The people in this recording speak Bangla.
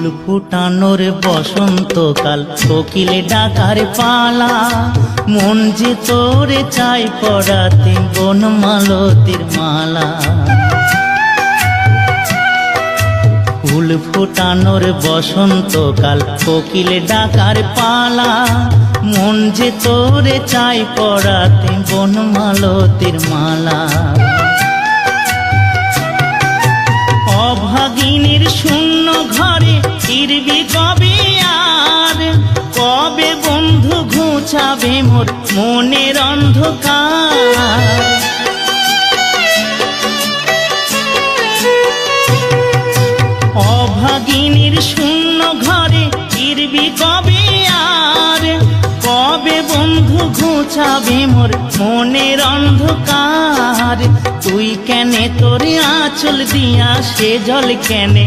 ফুল ফুটানোর বসন্তকাল, কোকিল ডাকার পালা, মন যে তোরে চাই পরাতে বনমালতির মালা। ফুল ফুটানোর বসন্তকাল, কোকিল ডাকার পালা, মন যে তোরে চাই পরাতে বনমালতির মালা। অভাগিনীর শূন্য ঘরে ফিরবি কবে আর, কবে বন্ধু ঘুচাবে মোর মনের অন্ধকার। অভাগিনীর শূন্য ঘরে ফিরবি কবে আর, কবে বন্ধু ঘুচাবে মোর মনের অন্ধকার। তুই কেনে তোরে আঁচল দিয়া সে জল কেনে